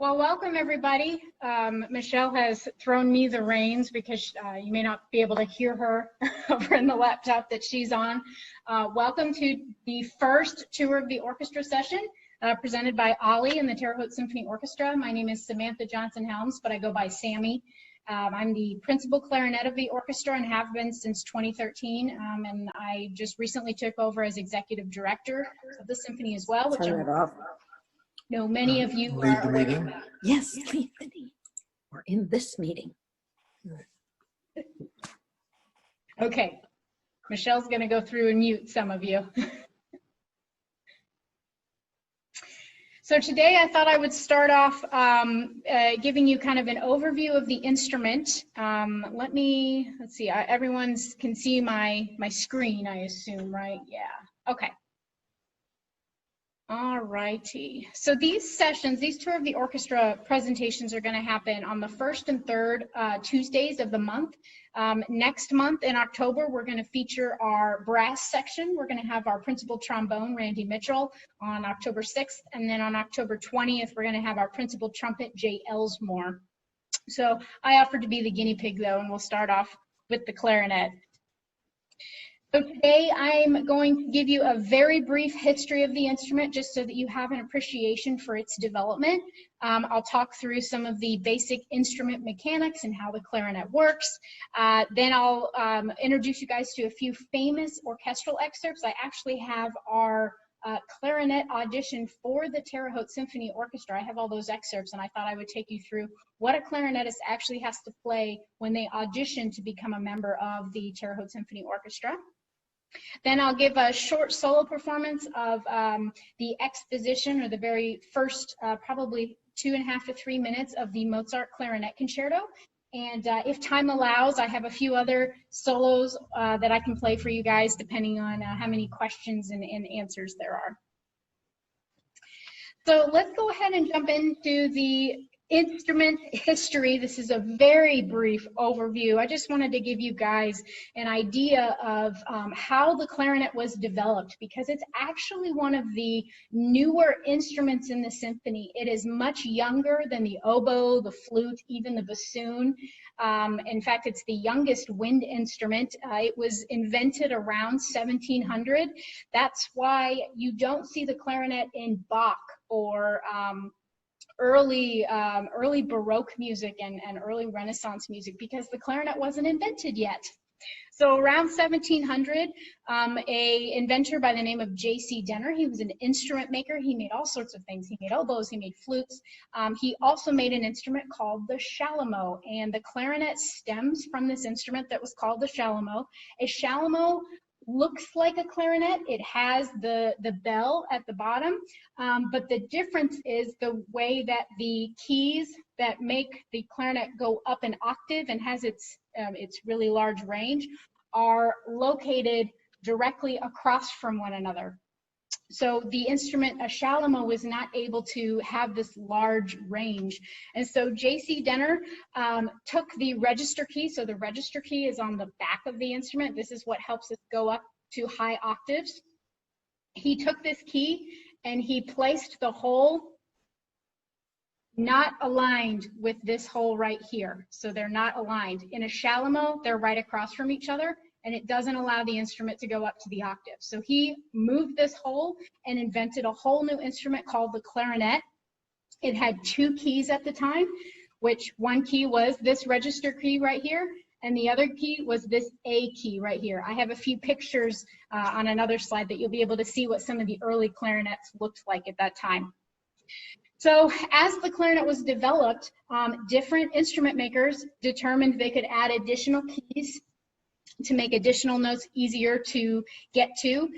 Well, welcome everybody. Michelle has thrown me the reins because you may not be able to hear her over in the laptop that she's on. Welcome to the first tour of the orchestra session presented by OLLI and the Terre Haute Symphony Orchestra. My name is Samantha Johnson-Helms, but I go by Sammy. I'm the principal clarinet of the orchestra and have been since 2013, and I just recently took over as executive director of the symphony as well, which know many of you lead are the meeting. Yes, lead the meeting. We're in this meeting. Okay, Michelle's going to go through and mute some of you. So today I thought I would start off giving you kind of an overview of the instrument. Let's see, everyone can see my screen, I assume, right? Yeah, okay. All righty. So these sessions, these tour of the orchestra presentations are going to happen on the first and third Tuesdays of the month. Next month in October, we're going to feature our brass section. We're going to have our principal trombone, Randy Mitchell, on October 6th. And then on October 20th, we're going to have our principal trumpet, Jay Ellsmore. So I offered to be the guinea pig, though, and we'll start off with the clarinet. So today I'm going to give you a very brief history of the instrument just so that you have an appreciation for its development. I'll talk through some of the basic instrument mechanics and how the clarinet works. Then I'll introduce you guys to a few famous orchestral excerpts. I actually have our clarinet audition for the Terre Haute Symphony Orchestra. I have all those excerpts, and I thought I would take you through what a clarinetist actually has to play when they audition to become a member of the Terre Haute Symphony Orchestra. Then I'll give a short solo performance of the exposition, or the very first probably 2.5 to 3 minutes of the Mozart Clarinet Concerto. And if time allows, I have a few other solos that I can play for you guys depending on how many questions and answers there are. So let's go ahead and jump into the instrument history. This is a very brief overview. I just wanted to give you guys an idea of how the clarinet was developed, because it's actually one of the newer instruments in the symphony. It is much younger than the oboe, the flute, even the bassoon. In fact, it's the youngest wind instrument. It was invented around 1700. That's why you don't see the clarinet in Bach or early Baroque music and early Renaissance music, because the clarinet wasn't invented yet. So around 1700, a inventor by the name of J.C. Denner, he was an instrument maker. He made all sorts of things. He made oboes, he made flutes. He also made an instrument called the chalumeau, and the clarinet stems from this instrument that was called the chalumeau. A chalumeau looks like a clarinet. It has the bell at the bottom, but the difference is the way that the keys that make the clarinet go up an octave and has its really large range are located directly across from one another. So the instrument, a chalumeau, was not able to have this large range. And so J.C. Denner took the register key. So the register key is on the back of the instrument. This is what helps us go up to high octaves. He took this key and he placed the hole not aligned with this hole right here. So they're not aligned. In a chalumeau, they're right across from each other, and it doesn't allow the instrument to go up to the octave. So he moved this hole and invented a whole new instrument called the clarinet. It had 2 keys at the time, which one key was this register key right here, and the other key was this A key right here. I have a few pictures on another slide that you'll be able to see what some of the early clarinets looked like at that time. So as the clarinet was developed, different instrument makers determined they could add additional keys to make additional notes easier to get to.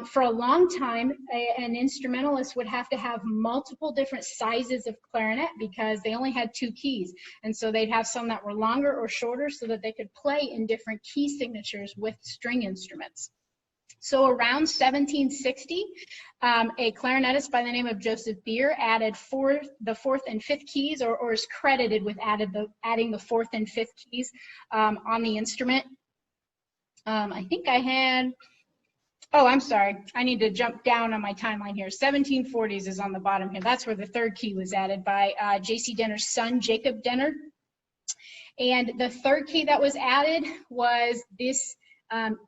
For a long time, an instrumentalist would have to have multiple different sizes of clarinet because they only had 2 keys. And so they'd have some that were longer or shorter so that they could play in different key signatures with string instruments. So around 1760, a clarinetist by the name of Joseph Beer added the 4th and 5th keys, or is credited with adding the 4th and 5th keys on the instrument. I think I had Oh, I'm sorry. I need to jump down on my timeline here. 1740s is on the bottom here. That's where the third key was added by J.C. Denner's son, Jacob Denner. And the third key that was added was this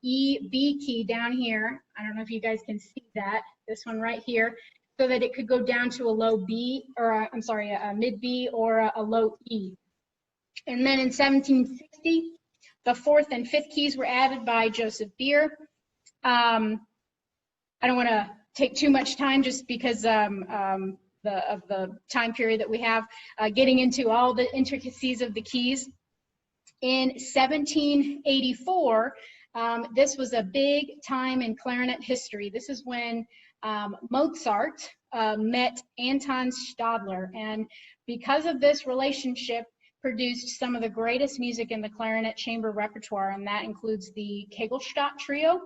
E-B key down here. I don't know if you guys can see that, this one right here, so that it could go down to a low B, or I'm sorry, a mid B or a low E. And then in 1760, the fourth and fifth keys were added by Joseph Beer. I don't want to take too much time just because of the time period that we have, getting into all the intricacies of the keys. In 1784, this was a big time in clarinet history. This is when Mozart met Anton Stadler, and because of this relationship, produced some of the greatest music in the clarinet chamber repertoire, and that includes the Kegelstadt Trio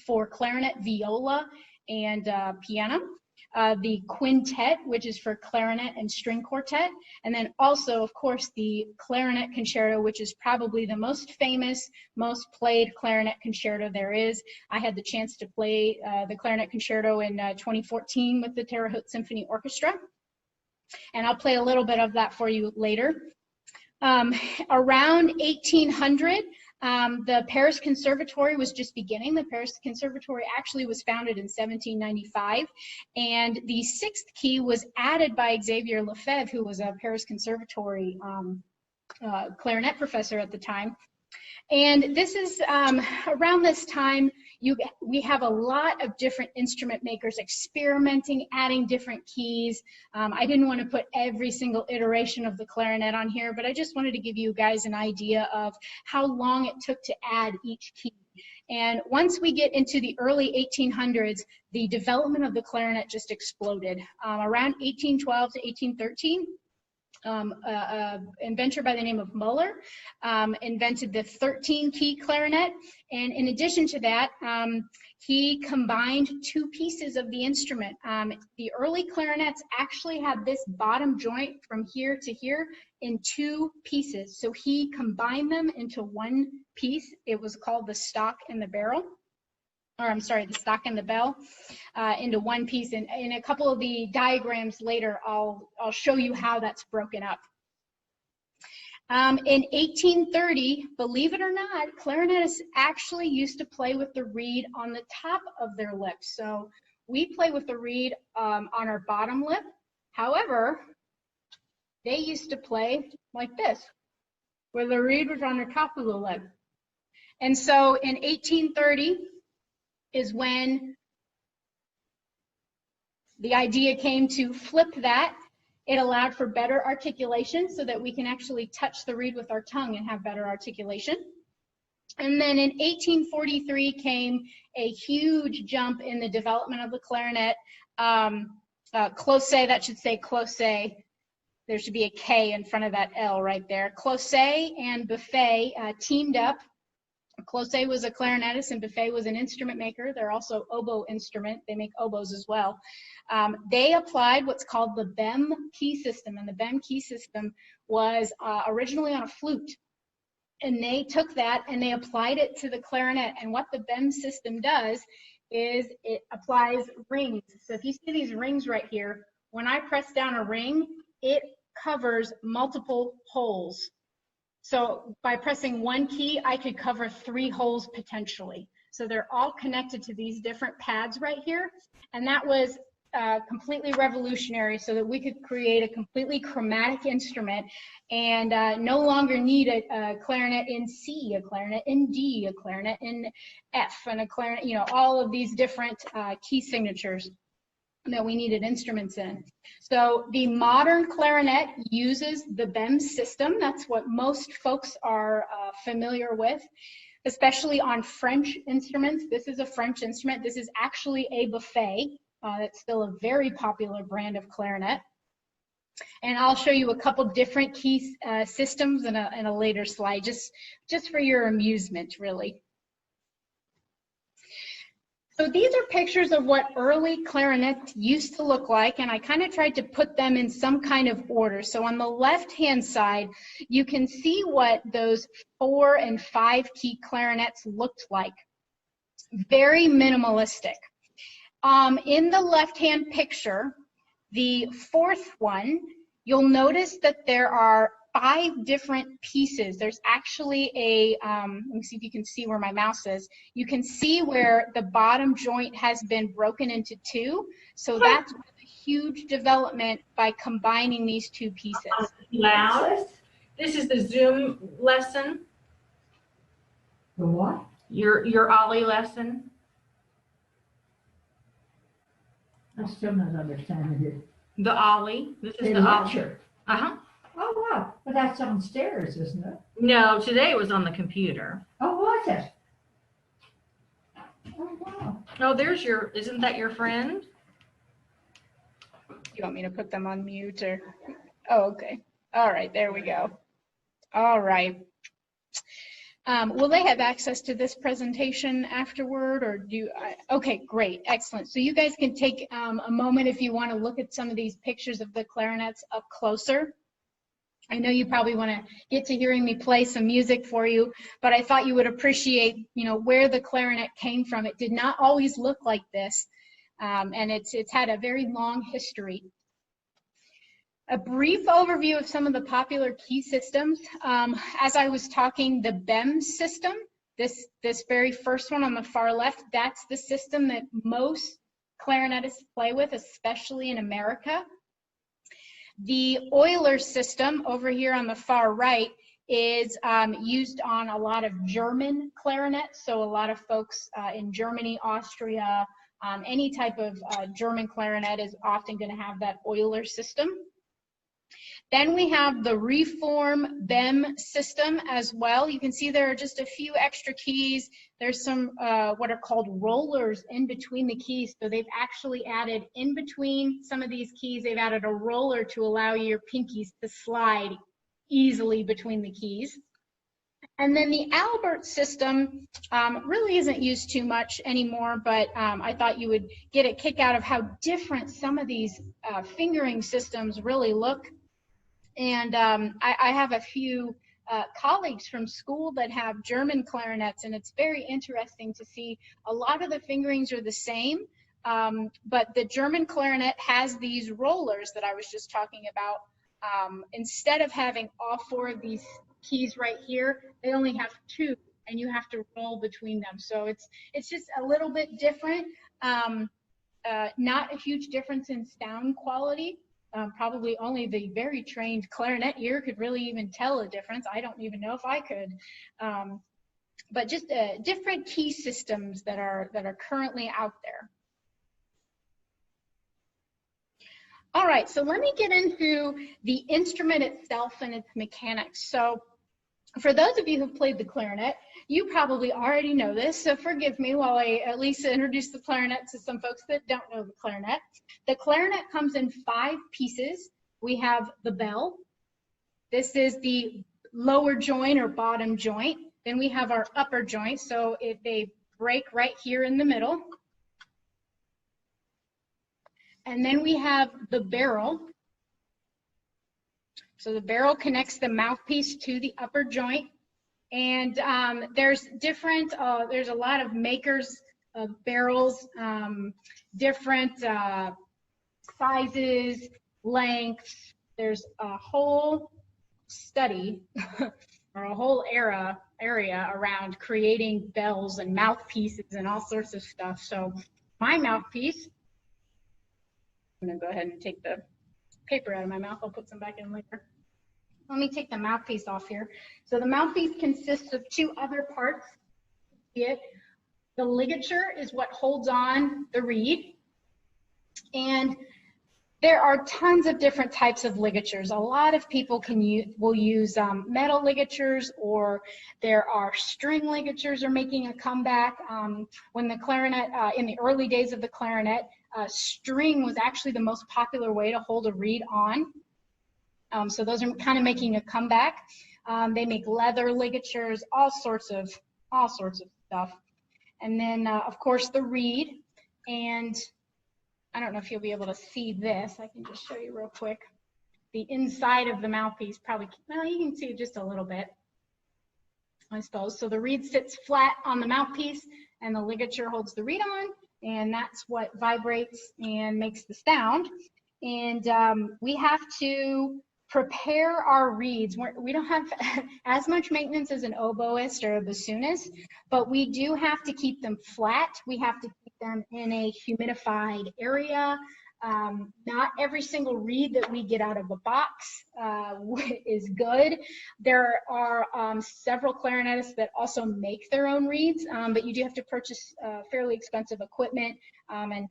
for clarinet, viola, and piano. The quintet, which is for clarinet and string quartet, and then also, of course, the Clarinet Concerto, which is probably the most famous, most played clarinet concerto there is. I had the chance to play the Clarinet Concerto in 2014 with the Terre Haute Symphony Orchestra, and I'll play a little bit of that for you later. Around 1800, the Paris Conservatory was just beginning. The Paris Conservatory actually was founded in 1795, and the sixth key was added by Xavier Lefebvre, who was a Paris Conservatory clarinet professor at the time. And this is around this time, we have a lot of different instrument makers experimenting, adding different keys. I didn't want to put every single iteration of the clarinet on here, but I just wanted to give you guys an idea of how long it took to add each key. And once we get into the early 1800s, the development of the clarinet just exploded. Around 1812 to 1813, inventor by the name of Muller invented the 13-key clarinet, and in addition to that, he combined two pieces of the instrument. The early clarinets actually had this bottom joint from here to here in two pieces, so he combined them into one piece. It was called the stock and the barrel, or I'm sorry, the stock and the bell, into one piece. And in a couple of the diagrams later, I'll show you how that's broken up. In 1830, believe it or not, clarinetists actually used to play with the reed on the top of their lips. So we play with the reed on our bottom lip. However, they used to play like this, where the reed was on the top of the lip. And so in 1830, is when the idea came to flip that. It allowed for better articulation so that we can actually touch the reed with our tongue and have better articulation. And then in 1843 came a huge jump in the development of the clarinet. Closet, that should say closet. There should be a K in front of that L right there. Closet and Buffet teamed up. Closet was a clarinetist and Buffet was an instrument maker. They're also oboe instrument. They make oboes as well. They applied what's called the Bem Key System, and the Bem Key System was originally on a flute. And they took that and they applied it to the clarinet. And what the Bem system does is it applies rings. So if you see these rings right here, when I press down a ring, it covers multiple holes. So by pressing one key, I could cover 3 holes potentially. So they're all connected to these different pads right here. And that was completely revolutionary, so that we could create a completely chromatic instrument and no longer need a clarinet in C, a clarinet in D, a clarinet in F, and a clarinet, you know, all of these different key signatures that we needed instruments in. So the modern clarinet uses the Bem system. That's what most folks are familiar with, especially on French instruments. This is a French instrument. This is actually a Buffet. It's still a very popular brand of clarinet. And I'll show you a couple different key systems in a later slide, just for your amusement, really. So these are pictures of what early clarinets used to look like, and I kind of tried to put them in some kind of order. So on the left-hand side, you can see what those 4- and 5-key clarinets looked like. very minimalistic. In the left-hand picture, the fourth one, you'll notice that there are 5 different pieces. There's actually a, let me see if you can see where my mouse is. You can see where the bottom joint has been broken into 2. So that's a huge development by combining these 2 pieces. Loud. This is the Zoom lesson. The what? Your OLLI lesson. I'm still not understanding it. The OLLI. This is The the OLLI. lecture. Uh-huh. Oh, wow. But that's downstairs, isn't it? No, today it was on the computer. Oh, was it? Oh, wow. Oh, there's your, isn't that your friend? You want me to put them on mute or? Oh, okay. All right, there we go. All right. Will they have access to this presentation afterward, or do okay, great, excellent. So you guys can take a moment if you want to look at some of these pictures of the clarinets up closer. I know you probably want to get to hearing me play some music for you, but I thought you would appreciate, you know, where the clarinet came from. It did not always look like this, and it's had a very long history. A brief overview of some of the popular key systems. As I was talking, the Bem system, this very first one on the far left, that's the system that most clarinetists play with, especially in America. The Euler system over here on the far right is used on a lot of German clarinets. So a lot of folks in Germany, Austria, any type of German clarinet is often going to have that Euler system. Then we have the Reform Bem system as well. You can see there are just a few extra keys. There's some what are called rollers in between the keys. So they've actually added in between some of these keys, they've added a roller to allow your pinkies to slide easily between the keys. And then the Albert system really isn't used too much anymore, but I thought you would get a kick out of how different some of these fingering systems really look. And I have a few colleagues from school that have German clarinets, and it's very interesting to see a lot of the fingerings are the same, but the German clarinet has these rollers that I was just talking about. Instead of having all 4 of these keys right here, they only have 2, and you have to roll between them. So it's just a little bit different. Not a huge difference in sound quality. Probably only the very trained clarinet ear could really even tell a difference. I don't even know if I could. But just different key systems that are currently out there. All right, so let me get into the instrument itself and its mechanics. So for those of you who've played the clarinet, you probably already know this, so forgive me while I at least introduce the clarinet to some folks that don't know the clarinet. The clarinet comes in 5 pieces. We have the bell. This is the lower joint or bottom joint. Then we have our upper joint, so they break right here in the middle. And then we have the barrel. So the barrel connects the mouthpiece to the upper joint. And there's a lot of makers of barrels, different sizes, lengths. There's a whole study or a whole area around creating bells and mouthpieces and all sorts of stuff. So my mouthpiece, I'm gonna go ahead and take the paper out of my mouth. I'll put some back in later. Let me take the mouthpiece off here. So the mouthpiece consists of 2 other parts. The ligature is what holds on the reed. And there are tons of different types of ligatures. A lot of people will use metal ligatures, or there are string ligatures are making a comeback. When the clarinet, in the early days of the clarinet, string was actually the most popular way to hold a reed on. So those are kind of making a comeback. They make leather ligatures, all sorts of stuff. And then, of course, the reed. And I don't know if you'll be able to see this. I can just show you real quick. The inside of the mouthpiece, probably, well, you can see just a little bit. I suppose. So the reed sits flat on the mouthpiece and the ligature holds the reed on, and that's what vibrates and makes the sound. And we have to prepare our reeds. We don't have as much maintenance as an oboist or a bassoonist, but we do have to keep them flat. We have to keep them in a humidified area. Not every single reed that we get out of a box is good. There are several clarinetists that also make their own reeds, but you do have to purchase fairly expensive equipment. And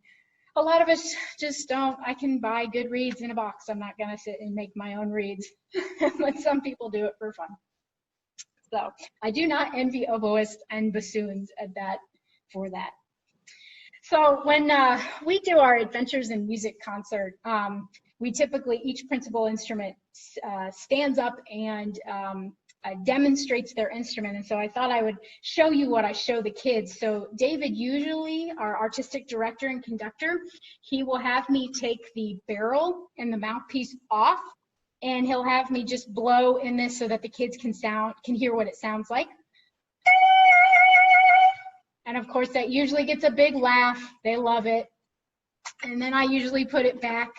a lot of us just don't. I can buy good reeds in a box. I'm not going to sit and make my own reeds, but some people do it for fun. So I do not envy oboists and bassoons at that for that. So when we do our Adventures in Music concert, we typically, each principal instrument stands up and demonstrates their instrument. And so I thought I would show you what I show the kids. So David, usually our artistic director and conductor, he will have me take the barrel and the mouthpiece off, and he'll have me just blow in this so that the kids can hear what it sounds like. And of course that usually gets a big laugh. They love it. And then I usually put it back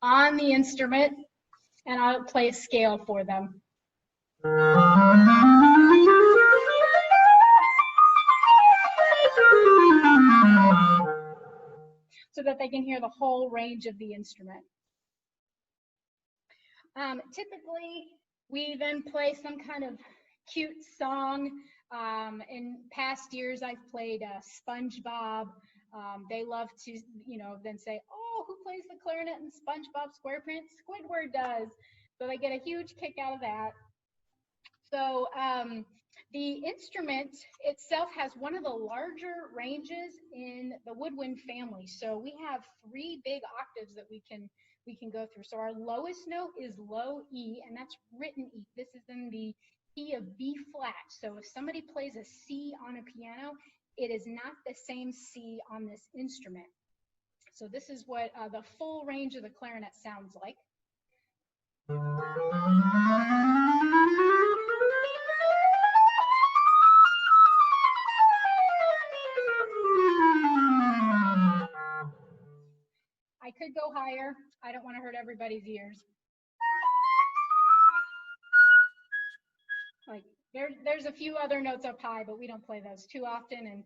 on the instrument and I'll play a scale for them. So that they can hear the whole range of the instrument. Typically, we then play some kind of cute song. In past years, I've played SpongeBob. They love to, then say, oh, who plays the clarinet in SpongeBob SquarePants? Squidward does. So they get a huge kick out of that. So the instrument itself has one of the larger ranges in the woodwind family. So we have 3 big octaves that we can go through. So our lowest note is low E, and that's written E. This is in the key of B flat. So if somebody plays a C on a piano, it is not the same C on this instrument. So this is what the full range of the clarinet sounds like. I could go higher. I don't want to hurt everybody's ears. Like there's a few other notes up high, but we don't play those too often, and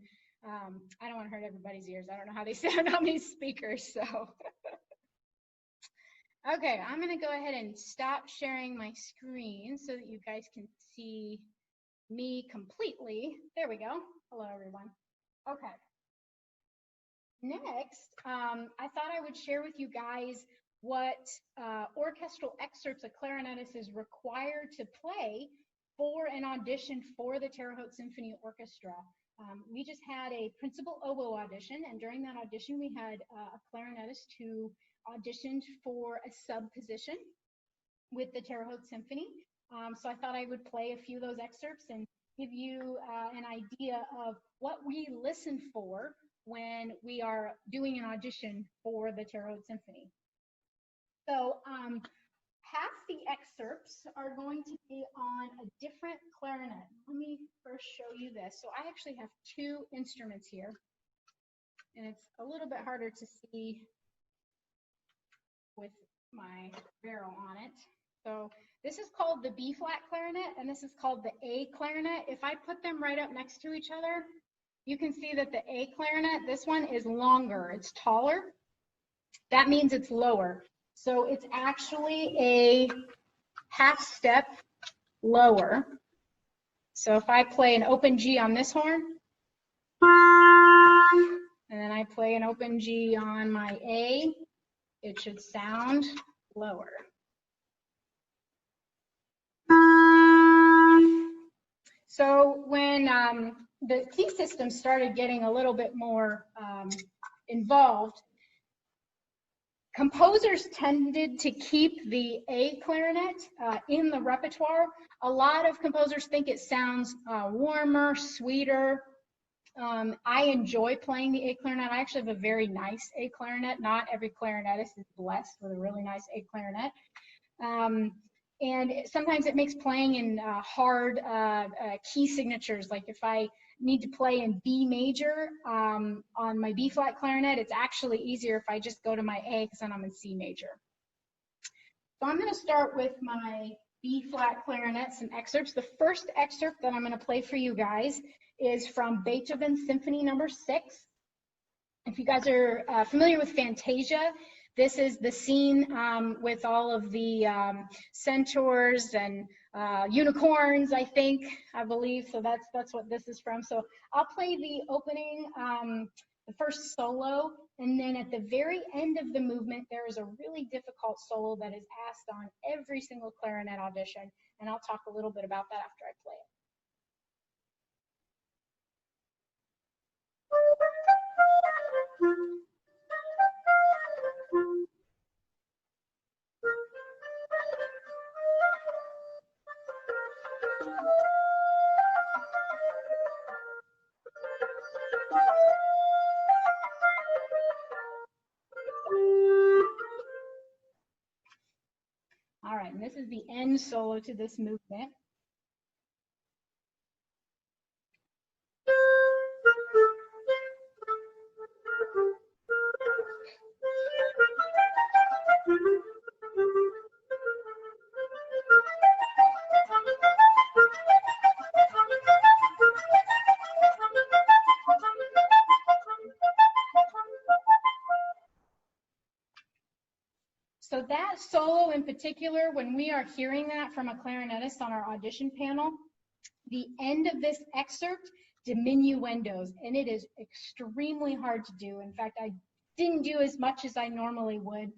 I don't want to hurt everybody's ears. I don't know how they sound on these speakers, so. Okay, I'm going to go ahead and stop sharing my screen so that you guys can see me completely. There we go. Hello, everyone. Okay. Next, I thought I would share with you guys what orchestral excerpts a clarinetist is required to play for an audition for the Terre Haute Symphony Orchestra. We just had a principal oboe audition, and during that audition, we had a clarinetist who auditioned for a sub position with the Terre Haute Symphony. So I thought I would play a few of those excerpts and give you an idea of what we listen for when we are doing an audition for the Terre Haute Symphony. So half the excerpts are going to be on a different clarinet. Let me first show you this. So I actually have 2 instruments here, and it's a little bit harder to see with my barrel on it. So this is called the B flat clarinet, and this is called the A clarinet. If I put them right up next to each other, you can see that the A clarinet, this one is longer, it's taller. That means it's lower. So it's actually a half step lower. So if I play an open G on this horn, and then I play an open G on my A, it should sound lower. So when the key system started getting a little bit more involved, composers tended to keep the A clarinet in the repertoire. A lot of composers think it sounds warmer, sweeter. I enjoy playing the A clarinet. I actually have a very nice A clarinet. Not every clarinetist is blessed with a really nice A clarinet. And sometimes it makes playing in hard key signatures. Like if I need to play in B major on my B flat clarinet, it's actually easier if I just go to my A because then I'm in C major. So I'm going to start with my B flat clarinet, some excerpts. The first excerpt that I'm going to play for you guys is from Beethoven's Symphony No. 6. If you guys are familiar with Fantasia, this is the scene with all of the centaurs and unicorns, I believe. So that's what this is from. So I'll play the opening, the first solo, and then at the very end of the movement, there is a really difficult solo that is asked on every single clarinet audition, and I'll talk a little bit about that after I play it. All right, and this is the end solo to this movement. So that solo in particular, when we are hearing that from a clarinetist on our audition panel, the end of this excerpt diminuendos, and it is extremely hard to do. In fact, I didn't do as much as I normally would.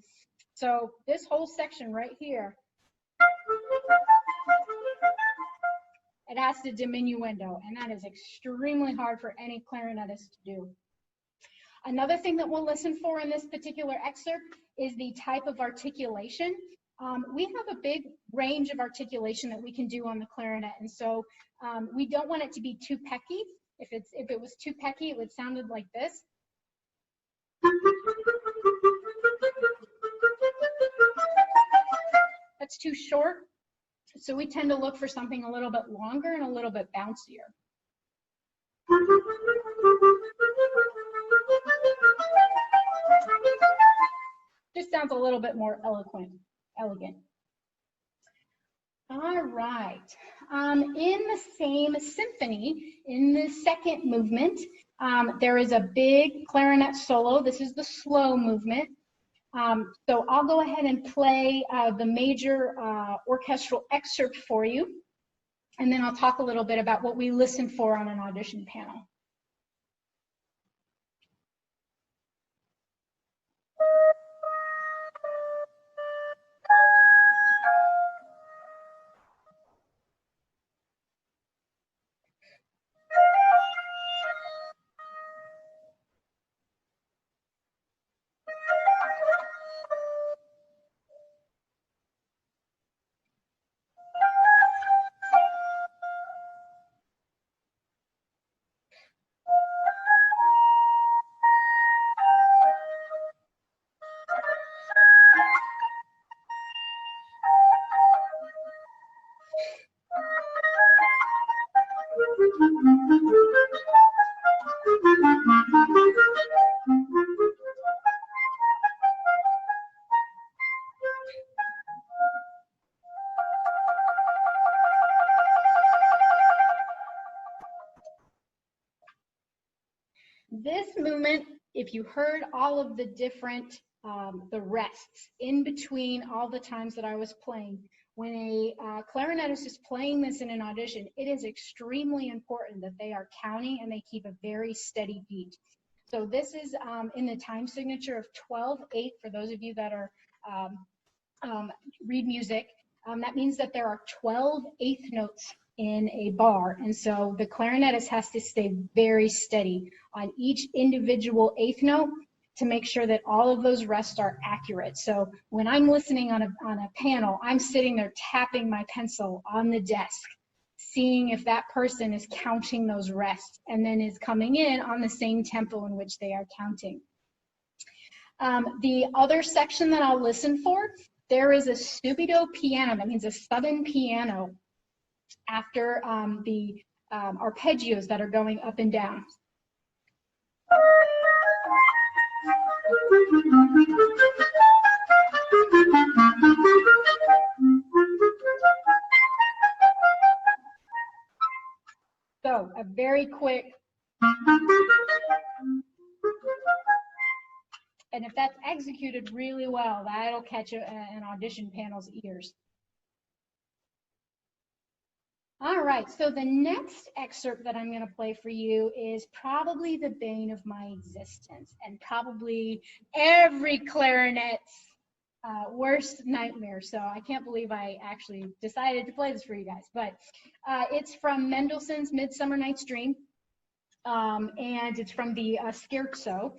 So this whole section right here, it has to diminuendo, and that is extremely hard for any clarinetist to do. Another thing that we'll listen for in this particular excerpt is the type of articulation. We have a big range of articulation that we can do on the clarinet, and so we don't want it to be too pecky. If it was too pecky, it would sound like this. That's too short, so we tend to look for something a little bit longer and a little bit bouncier. Just sounds a little bit more elegant. All right. In the same symphony, in the second movement, there is a big clarinet solo. This is the slow movement. So I'll go ahead and play the major orchestral excerpt for you, and then I'll talk a little bit about what we listen for on an audition panel. This movement, if you heard all of the different, the rests in between all the times that I was playing, when a clarinetist is playing this in an audition, it is extremely important that they are counting and they keep a very steady beat. So this is in the time signature of 12/8 for those of you that are read music. That means that there are 12 eighth notes in a bar, and so the clarinetist has to stay very steady on each individual eighth note to make sure that all of those rests are accurate. So when I'm listening on a panel, I'm sitting there tapping my pencil on the desk, seeing if that person is counting those rests and then is coming in on the same tempo in which they are counting. The other section that I'll listen for there is a subito piano, that means a sudden piano, after the arpeggios that are going up and down. So a very quick, and if that's executed really well, that'll catch an audition panel's ears. All right, so the next excerpt that I'm going to play for you is probably the bane of my existence, and probably every clarinet's worst nightmare. So I can't believe I actually decided to play this for you guys, but it's from Mendelssohn's Midsummer Night's Dream, and it's from the Scherzo,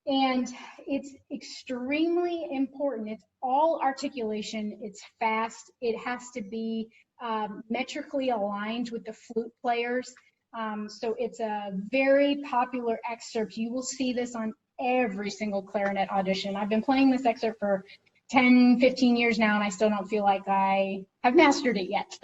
and it's extremely important. It's all articulation, it's fast, it has to be metrically aligned with the flute players. So it's a very popular excerpt. You will see this on every single clarinet audition. I've been playing this excerpt for 10, 15 years now, and I still don't feel like I have mastered it yet.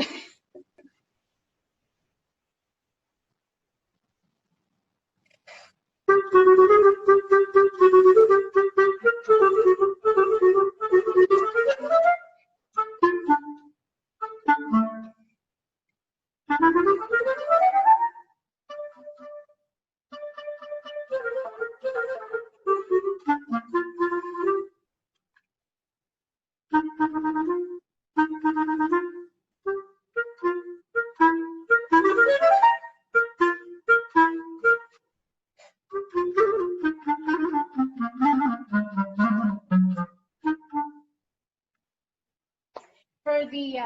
For the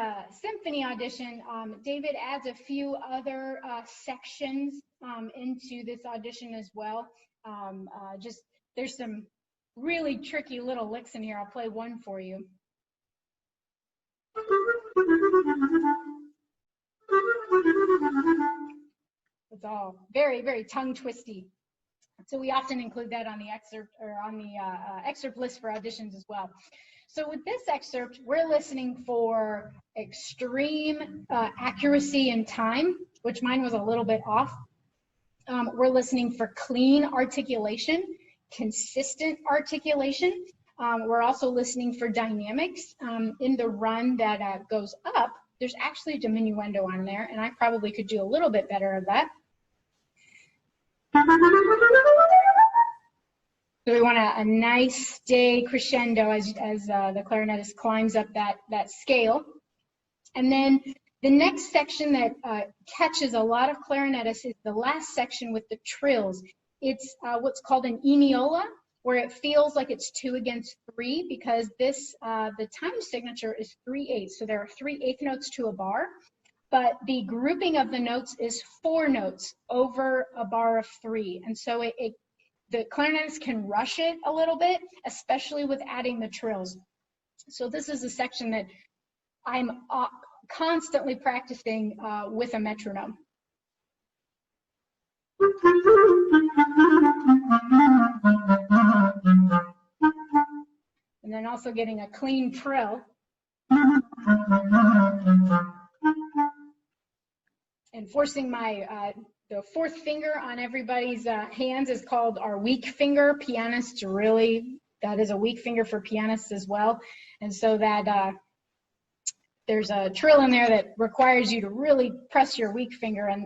symphony audition, David adds a few other sections into this audition as well. There's some really tricky little licks in here. I'll play one for you. It's all very, very tongue twisty. So we often include that on the excerpt, or on the excerpt list for auditions as well. So with this excerpt, we're listening for extreme accuracy and time, which mine was a little bit off. We're listening for clean articulation, consistent articulation. We're also listening for dynamics. In the run that goes up, there's actually a diminuendo on there, and I probably could do a little bit better of that. So we want a nice stay crescendo as the clarinetist climbs up that scale. And then the next section that catches a lot of clarinetists is the last section with the trills. It's what's called an eniola, where it feels like it's 2 against 3, because this the time signature is 3/8. So there are 3/8 notes to a bar, but the grouping of the notes is 4 notes over a bar of 3. And so the clarinetist can rush it a little bit, especially with adding the trills. So this is a section that I'm constantly practicing with a metronome. And then also getting a clean trill. And forcing my the 4th finger on everybody's hands is called our weak finger. Pianists really, that is a weak finger for pianists as well. And so that there's a trill in there that requires you to really press your weak finger, and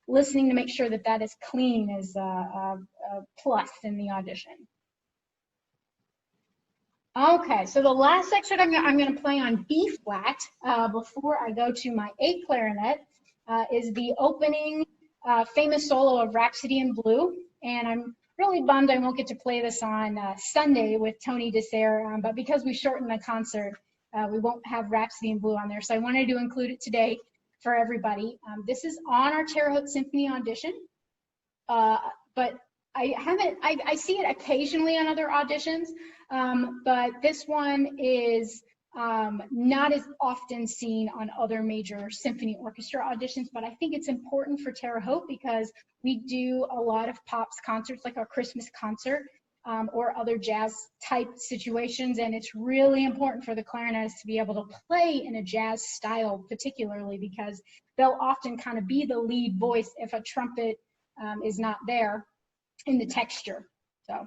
listening to make sure that that is clean is a plus in the audition. Okay, so the last excerpt I'm going to play on B flat before I go to my A clarinet is the opening famous solo of Rhapsody in Blue, and I'm really bummed I won't get to play this on Sunday with Tony Dessert, but because we shortened the concert, we won't have Rhapsody in Blue on there, so I wanted to include it today for everybody. This is on our Terre Haute Symphony audition, but I see it occasionally on other auditions, but this one is not as often seen on other major symphony orchestra auditions, but I think it's important for Terre Haute because we do a lot of pops concerts, like our Christmas concert, or other jazz type situations. And it's really important for the clarinetist to be able to play in a jazz style, particularly because they'll often kind of be the lead voice if a trumpet is not there in the texture. So.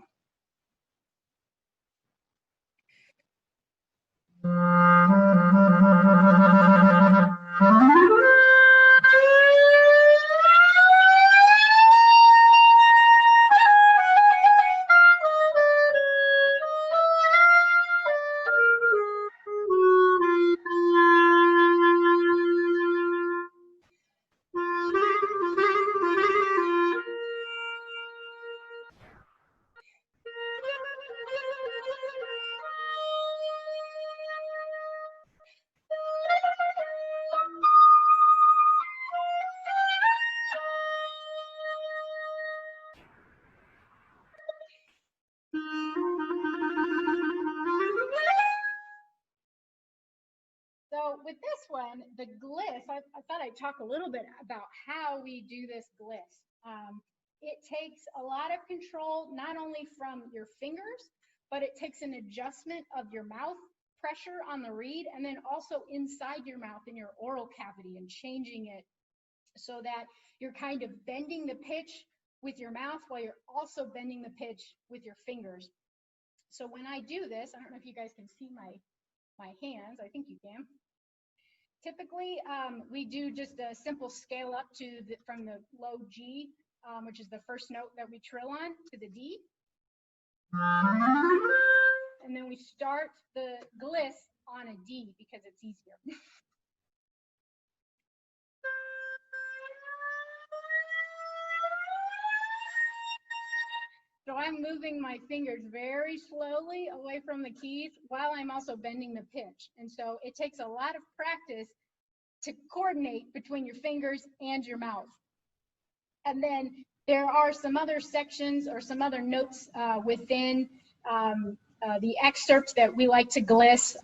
So with this one, the gliss, I thought I'd talk a little bit about how we do this gliss. It takes a lot of control, not only from your fingers, but it takes an adjustment of your mouth pressure on the reed, and then also inside your mouth in your oral cavity, and changing it so that you're kind of bending the pitch with your mouth while you're also bending the pitch with your fingers. So when I do this, I don't know if you guys can see my hands. I think you can. Typically, we do just a simple scale up to from the low G, which is the first note that we trill on, to the D. And then we start the gliss on a D because it's easier. So I'm moving my fingers very slowly away from the keys while I'm also bending the pitch. And so it takes a lot of practice to coordinate between your fingers and your mouth. And then there are some other sections or some other notes within the excerpts that we like to gliss.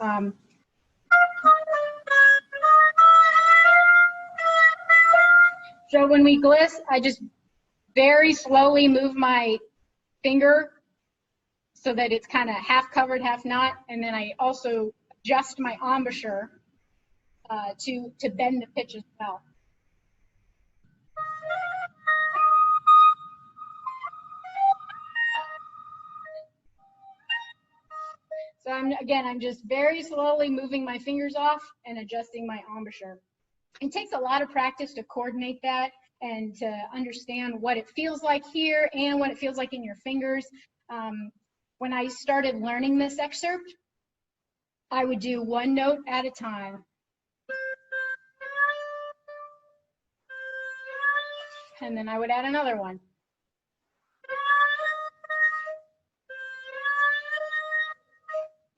So when we gliss, I just very slowly move my finger so that it's kind of half covered, half not, and then I also adjust my embouchure to bend the pitch as well. So I'm just very slowly moving my fingers off and adjusting my embouchure. It takes a lot of practice to coordinate that and to understand what it feels like here and what it feels like in your fingers. When I started learning this excerpt, I would do one note at a time. And then I would add another one.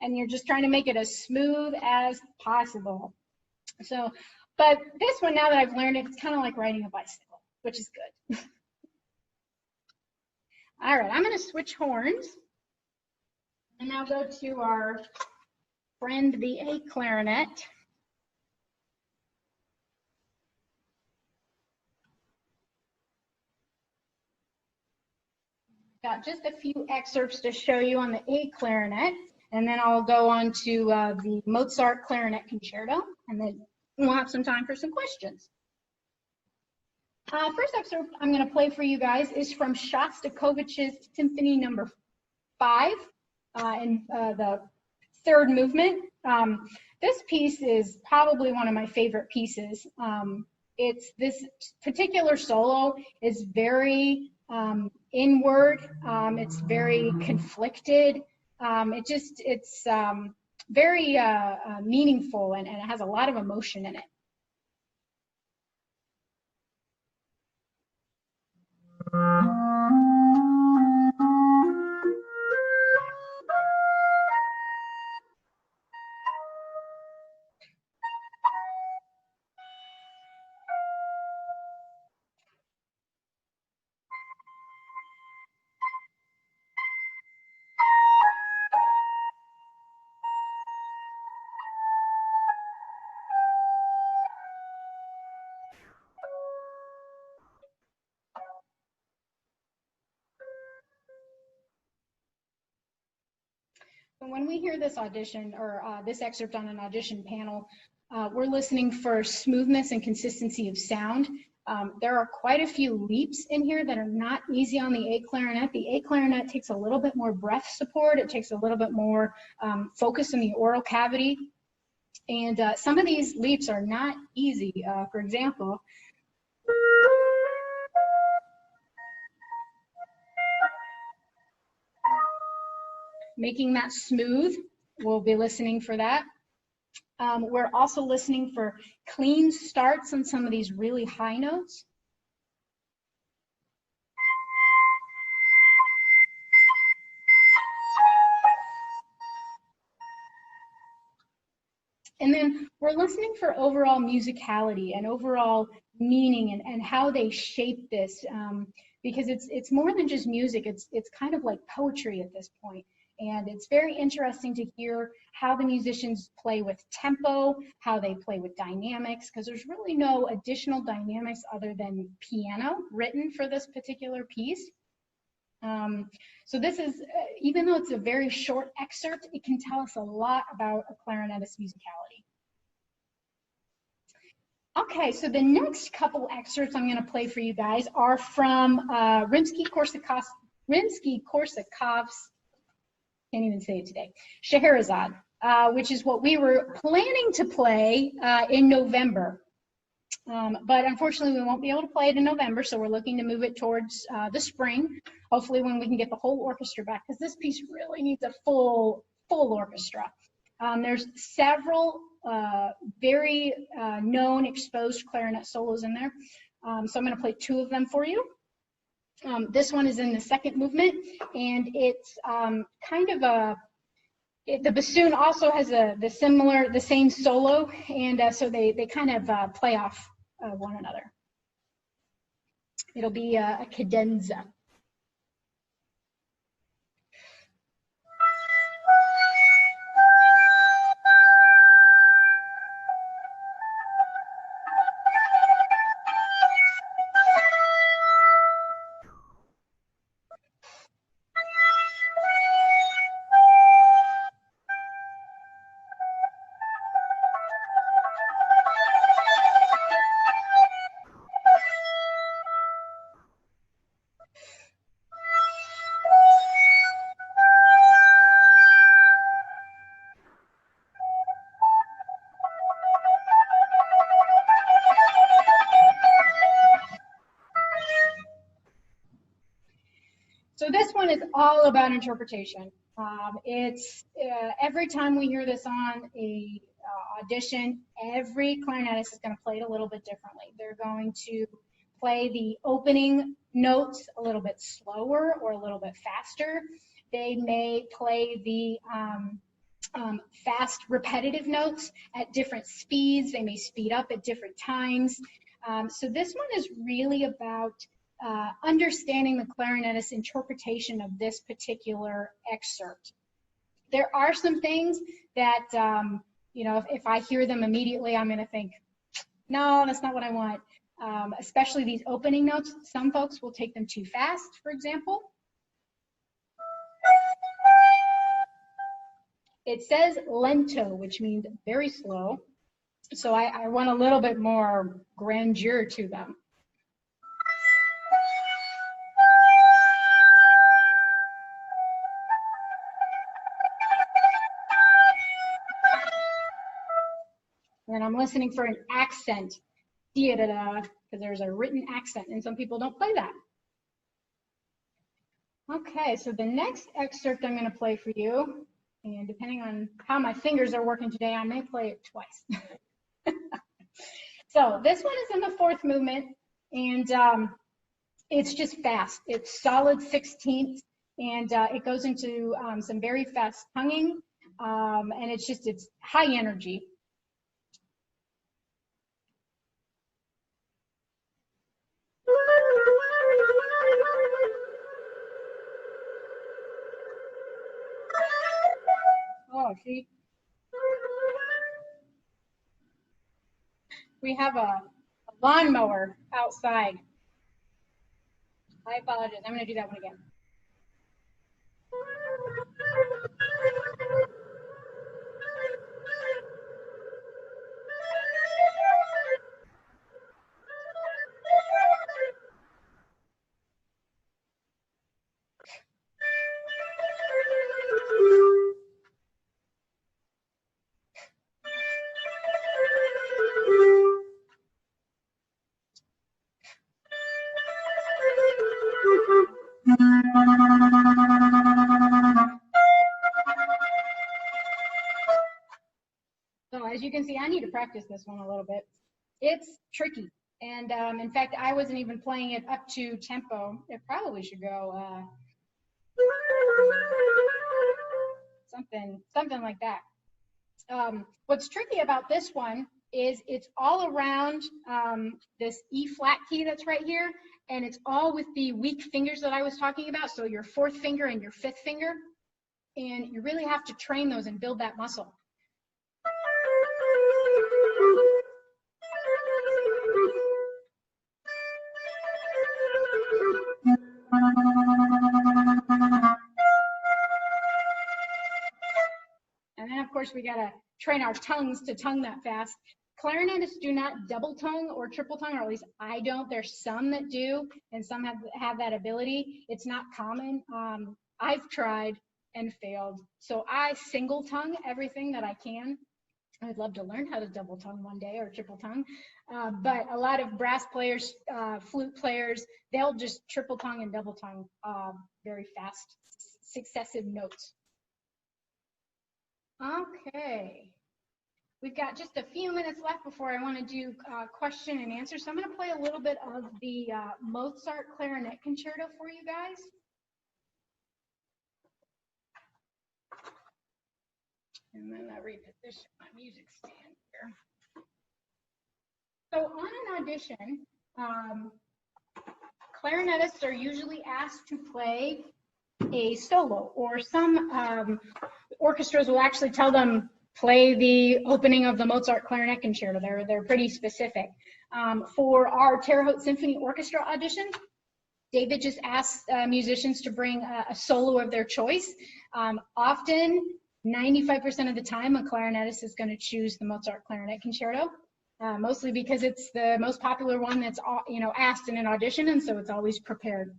And you're just trying to make it as smooth as possible. So, but this one, now that I've learned it, it's kind of like riding a bicycle, which is good. All right, I'm going to switch horns and now go to our friend, the A clarinet. Got just a few excerpts to show you on the A clarinet, and then I'll go on to the Mozart Clarinet Concerto, and then we'll have some time for some questions. First excerpt I'm going to play for you guys is from Shasta Kovich's Symphony No. 5 in the third movement. This piece is probably one of my favorite pieces. It's this particular solo is very inward. It's very conflicted. It's very meaningful, and it has a lot of emotion in it. when we hear this audition or this excerpt on an audition panel, we're listening for smoothness and consistency of sound. There are quite a few leaps in here that are not easy on the A clarinet. The A clarinet takes a little bit more breath support. It takes a little bit more focus in the oral cavity. And some of these leaps are not easy. For example, making that smooth, we'll be listening for that. We're also listening for clean starts on some of these really high notes. And then we're listening for overall musicality and overall meaning and how they shape this, because it's more than just music. It's kind of like poetry at this point. And it's very interesting to hear how the musicians play with tempo, how they play with dynamics, because there's really no additional dynamics other than piano written for this particular piece. So this is, even though it's a very short excerpt, it can tell us a lot about a clarinetist's musicality. Okay, so the next couple excerpts I'm going to play for you guys are from Rimsky-Korsakov's, can't even say it today, Scheherazade, which is what we were planning to play in November. But unfortunately, we won't be able to play it in November, so we're looking to move it towards the spring, hopefully when we can get the whole orchestra back, because this piece really needs a full orchestra. There's several very known exposed clarinet solos in there, so I'm going to play two of them for you. This one is in the second movement, and it's kind of the bassoon also has the same solo, and so they kind of play off one another. It'll be a cadenza. So this one is all about interpretation. It's every time we hear this on a audition, every clarinetist is going to play it a little bit differently. They're going to play the opening notes a little bit slower or a little bit faster. They may play the fast repetitive notes at different speeds. They may speed up at different times. So this one is really about understanding the clarinetist's interpretation of this particular excerpt. There are some things that, you know, if I hear them immediately, I'm going to think, no, that's not what I want. Especially these opening notes. Some folks will take them too fast, for example. It says lento, which means very slow. So I want a little bit more grandeur to them. And I'm listening for an accent, because there's a written accent, and some people don't play that. Okay, so the next excerpt I'm going to play for you, and depending on how my fingers are working today, I may play it twice. So this one is in the fourth movement, and it's just fast. It's solid 16ths, and it goes into some very fast tonguing, and it's high energy. Oh, see? We have a lawnmower outside. I apologize. I'm going to do that one again. as you can see, I need to practice this one a little bit. It's tricky. And in fact, I wasn't even playing it up to tempo. It probably should go something like that. What's tricky about this one is it's all around this E flat key that's right here, and it's all with the weak fingers that I was talking about, so your fourth finger and your fifth finger, and you really have to train those and build that muscle. And then, of course, we got to train our tongues to tongue that fast. Clarinetists do not double tongue or triple tongue, or at least I don't. There's some that do, and some have that ability. It's not common. I've tried and failed. So I single tongue everything that I can. I'd love to learn how to double tongue one day or triple tongue. But a lot of brass players, flute players, they'll just triple tongue and double tongue very fast, successive notes. Okay, we've got just a few minutes left before I want to do question and answer. So I'm going to play a little bit of the Mozart Clarinet Concerto for you guys. And then I reposition my music stand here. So on an audition, clarinetists are usually asked to play a solo, or some orchestras will actually tell them play the opening of the Mozart Clarinet Concerto. They're pretty specific. For our Terre Haute Symphony Orchestra audition, David just asked musicians to bring a solo of their choice. Often, 95% of the time, a clarinetist is going to choose the Mozart Clarinet Concerto, mostly because it's the most popular one that's asked in an audition, and so it's always prepared.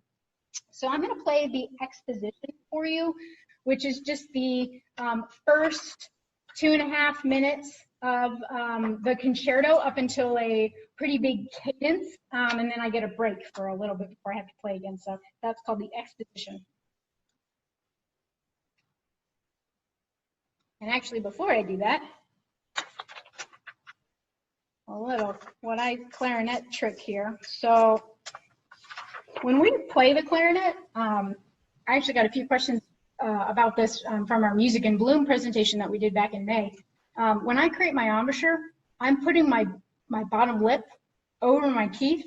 So I'm going to play the exposition for you, which is just the first 2.5 minutes of the concerto up until a pretty big cadence, and then I get a break for a little bit before I have to play again. So that's called the exposition. And actually, before I do that, a little clarinet trick here. So when we play the clarinet, I actually got a few questions about this from our Music in Bloom presentation that we did back in May. When I create my embouchure, I'm putting my bottom lip over my teeth,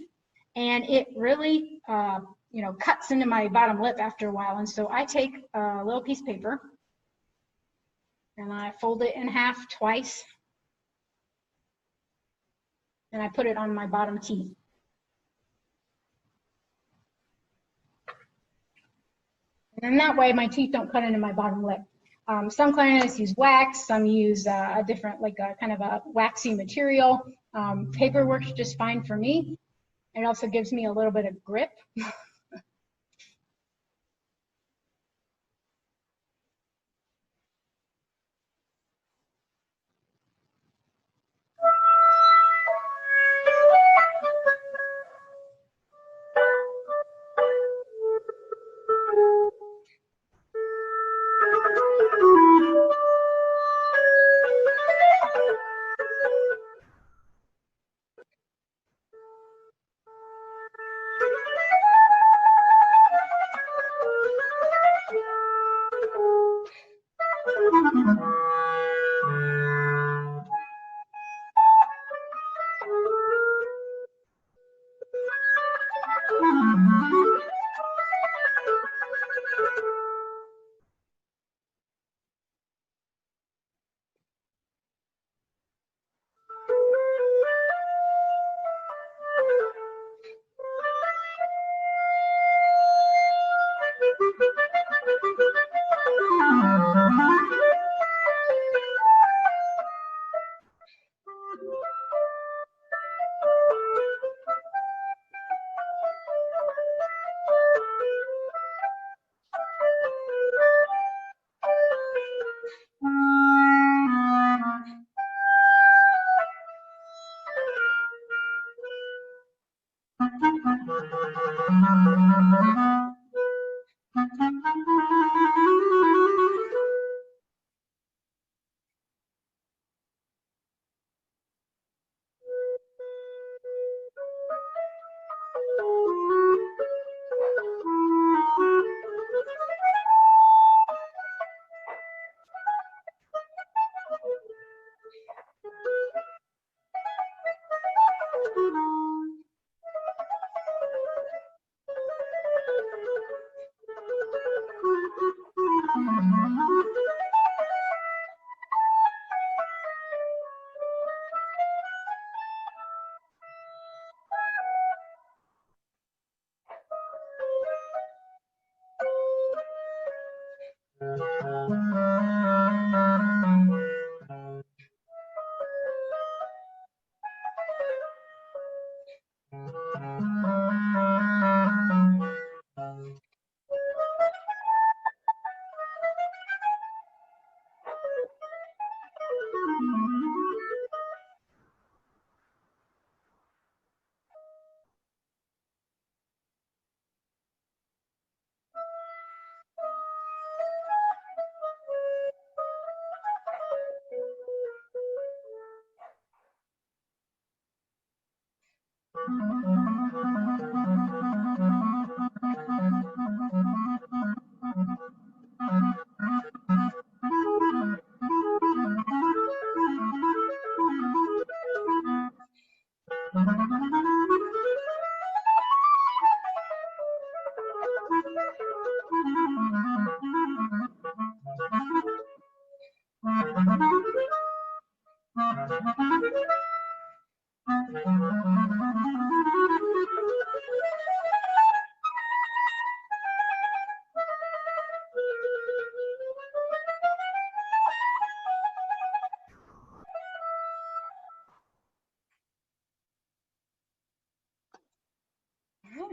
and it really cuts into my bottom lip after a while. And so I take a little piece of paper and I fold it in half twice, and I put it on my bottom teeth. And that way my teeth don't cut into my bottom lip. Some clarinetists use wax, some use a different, like a kind of a waxy material. Paper works just fine for me. It also gives me a little bit of grip.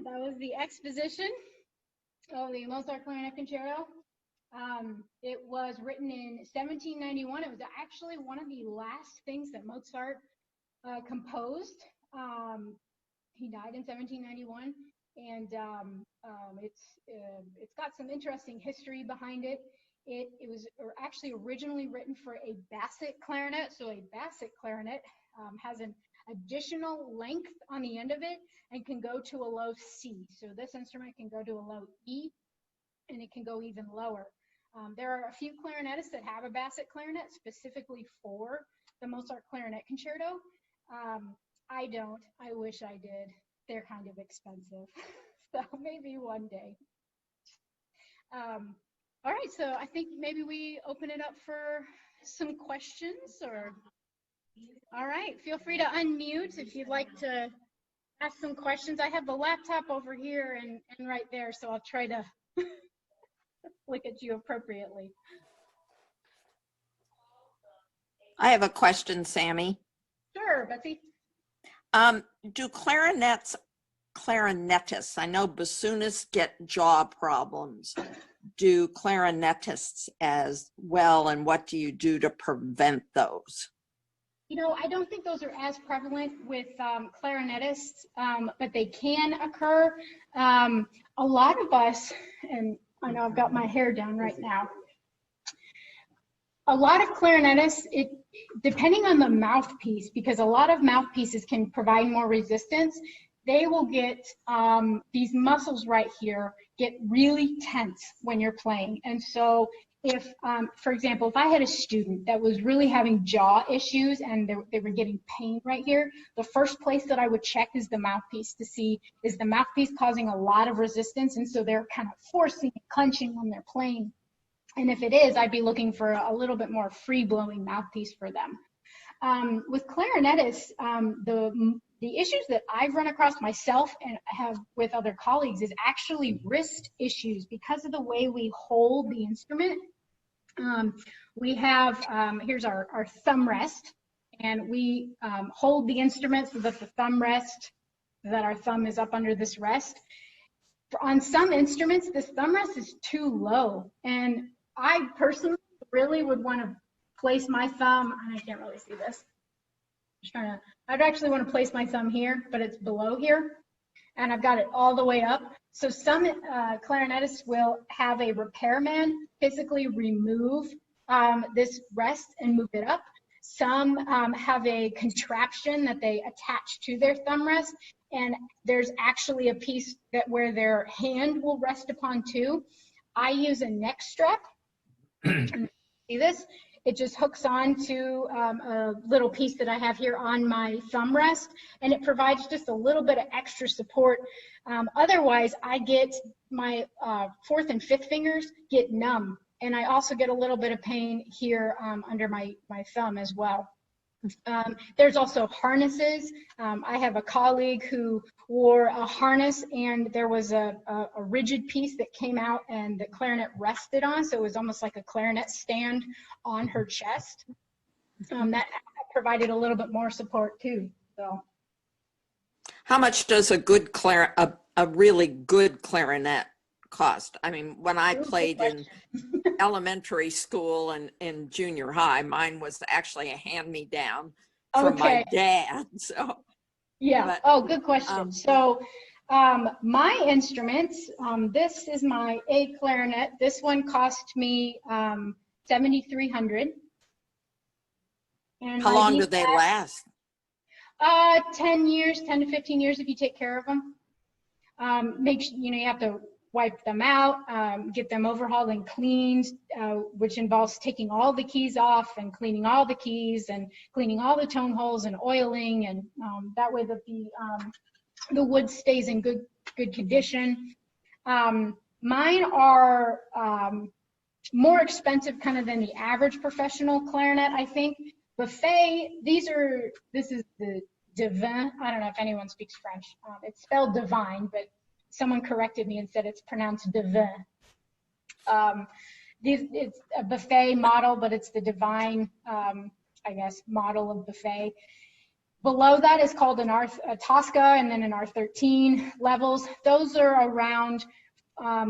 That was the exposition of the Mozart Clarinet Concerto. It was written in 1791. It was actually one of the last things that Mozart composed. He died in 1791, and it's got some interesting history behind it. It was actually originally written for a basset clarinet. So a basset clarinet has an additional length on the end of it and can go to a low C. So this instrument can go to a low E, and it can go even lower. There are a few clarinetists that have a basset clarinet specifically for the Mozart Clarinet Concerto. I don't. I wish I did. They're kind of expensive. So maybe one day. All right, so I think maybe we open it up for some questions, or all right, feel free to unmute if you'd like to ask some questions. I have the laptop over here and right there, so I'll try to look at you appropriately. I have a question, Sammy. Sure, Betsy. Do clarinetists, I know bassoonists get jaw problems. Do clarinetists as well, and what do you do to prevent those? You know, I don't think those are as prevalent with clarinetists, but they can occur. A lot of us, and I know I've got my hair down right now, a lot of clarinetists, depending on the mouthpiece, because a lot of mouthpieces can provide more resistance, they will get these muscles right here get really tense when you're playing. And so if, for example, if I had a student that was really having jaw issues and they were getting pain right here, the first place that I would check is the mouthpiece to see, is the mouthpiece causing a lot of resistance? And so they're kind of forcing and clenching when they're playing. And if it is, I'd be looking for a little bit more free-blowing mouthpiece for them. With clarinetists, the issues that I've run across myself and have with other colleagues is actually wrist issues because of the way we hold the instrument. We have, here's our thumb rest, and we hold the instrument so that the thumb rest, that our thumb is up under this rest. On some instruments, this thumb rest is too low, and I personally really would want to place my thumb, I can't really see this. I'd actually want to place my thumb here, but it's below here, and I've got it all the way up. So some clarinetists will have a repairman physically remove this rest and move it up. Some have a contraption that they attach to their thumb rest, and there's actually a piece that where their hand will rest upon too. I use a neck strap. See this? It just hooks on to a little piece that I have here on my thumb rest, and it provides just a little bit of extra support. Otherwise, I get my fourth and fifth fingers get numb, and I also get a little bit of pain here under my thumb as well. There's also harnesses. I have a colleague who wore a harness, and there was a rigid piece that came out and the clarinet rested on, so it was almost like a clarinet stand on her chest. That provided a little bit more support too. So, how much does a really good clarinet cost? I mean, when I played in elementary school and in junior high, mine was actually a hand-me-down from my dad. So yeah. But, good question. So my instruments, this is my A clarinet. This one cost me $7,300. And how long do they last? 10 years, 10 to 15 years if you take care of them. You have to wipe them out, get them overhauled and cleaned, which involves taking all the keys off and cleaning all the keys and cleaning all the tone holes and oiling, and that way that the wood stays in good condition. Mine are more expensive kind of than the average professional clarinet, I think, Buffet, this is the divin. I don't know if anyone speaks French. It's spelled divine, but someone corrected me and said it's pronounced divin. It's a buffet model, but it's the divine, I guess, model of buffet. Below that is called a Tosca, and then an R13 levels. Those are around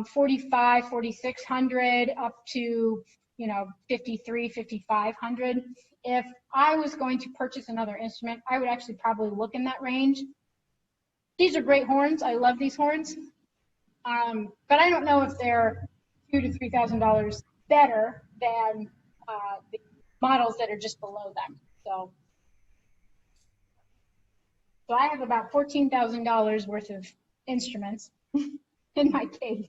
45, 4,600 up to, 53, 5,500. If I was going to purchase another instrument, I would actually probably look in that range. These are great horns. I love these horns. But I don't know if they're $2,000 to $3,000 better than the models that are just below them. So I have about $14,000 worth of instruments in my case.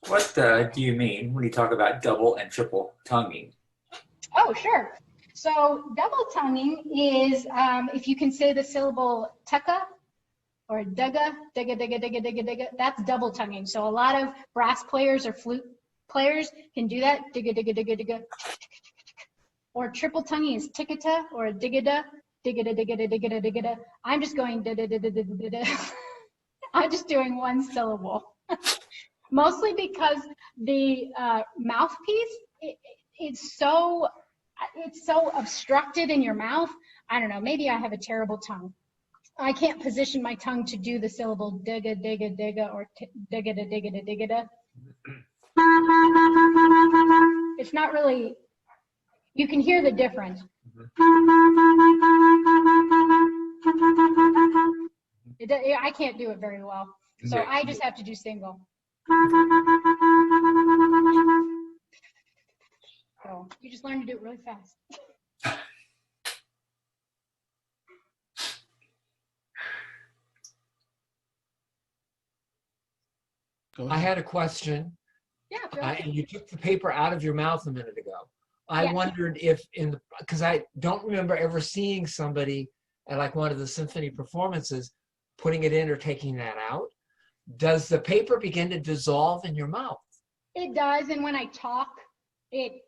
What do you mean when you talk about double and triple tonguing? Oh, sure. So double tonguing is, if you can say the syllable tekka or digga, digga, digga, digga, digga, digga, that's double tonguing. So a lot of brass players or flute players can do that, digga, digga, digga, digga. Or triple tonguing is tickata or diggada, diggada, diggada, diggada, diggada. I'm just going da da da da da da da. I'm just doing one syllable. Mostly because the mouthpiece, it's so obstructed in your mouth. I don't know, maybe I have a terrible tongue. I can't position my tongue to do the syllable digga, digga, digga, or diggada, diggada, diggada. It's not really, you can hear the difference. I can't do it very well. So I just have to do single. So you just learn to do it really fast. I had a question. Yeah. And you took the paper out of your mouth a minute ago. I Yeah. wondered if because I don't remember ever seeing somebody at like one of the symphony performances putting it in or taking that out. Does the paper begin to dissolve in your mouth? It does, and when I talk, it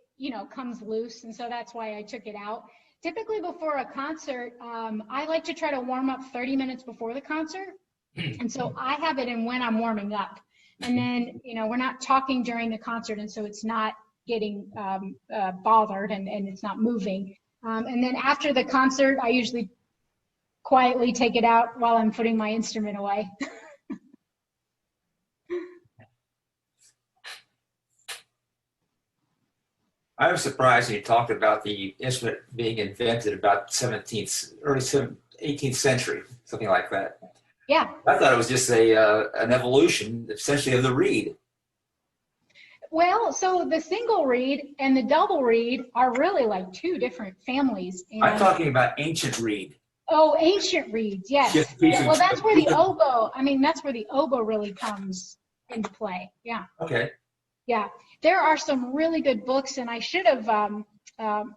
comes loose, and so that's why I took it out. Typically before a concert, I like to try to warm up 30 minutes before the concert, and so I have it in when I'm warming up. And then, we're not talking during the concert, and so it's not getting bothered and it's not moving. And then after the concert, I usually quietly take it out while I'm putting my instrument away. I was surprised when you talked about the instrument being invented about 18th century, something like that. Yeah. I thought it was just an evolution, essentially, of the reed. Well, so the single reed and the double reed are really like two different families. And I'm talking about ancient reed. oh, ancient reeds, yes. Yeah, well, that's where the oboe, that's where the oboe really comes into play. Yeah. Okay. Yeah. There are some really good books, and I should have,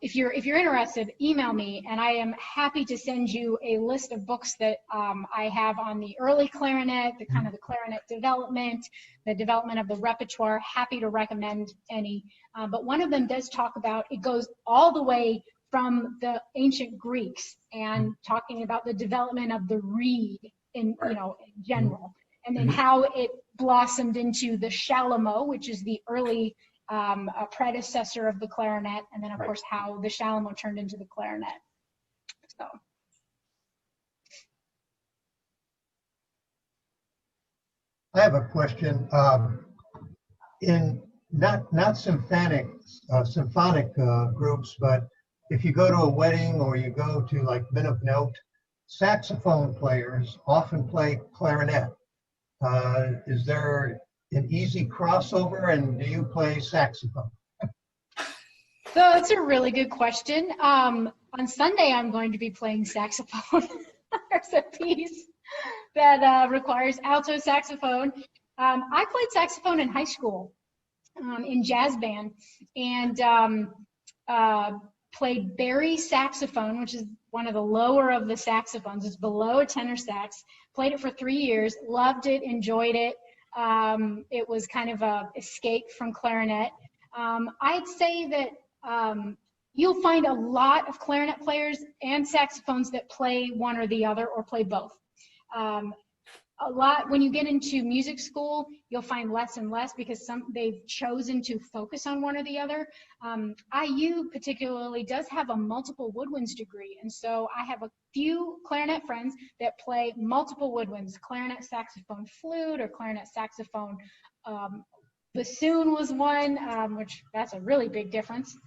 if you're interested, email me, and I am happy to send you a list of books that I have on the early clarinet, the kind of the clarinet development, the development of the repertoire. Happy to recommend any. But one of them does talk about, it goes all the way from the ancient Greeks and talking about the development of the reed in general, and then how it blossomed into the chalumeau, which is the early predecessor of the clarinet, and then of course how the chalumeau turned into the clarinet. So I have a question. In not symphonic groups, but if you go to a wedding or you go to like men of note, saxophone players often play clarinet. Is there an easy crossover, and do you play saxophone? So that's a really good question. On Sunday, I'm going to be playing saxophone. There's a piece that requires alto saxophone. I played saxophone in high school in jazz band, and played bari saxophone, which is one of the lower of the saxophones. It's below a tenor sax. Played it for 3 years, loved it, enjoyed it. It was kind of a escape from clarinet. I'd say that you'll find a lot of clarinet players and saxophones that play one or the other or play both. A lot, when you get into music school, you'll find less and less because they've chosen to focus on one or the other. IU particularly does have a multiple woodwinds degree, and so I have a few clarinet friends that play multiple woodwinds, clarinet, saxophone, flute, or clarinet, saxophone. Bassoon was one, which that's a really big difference.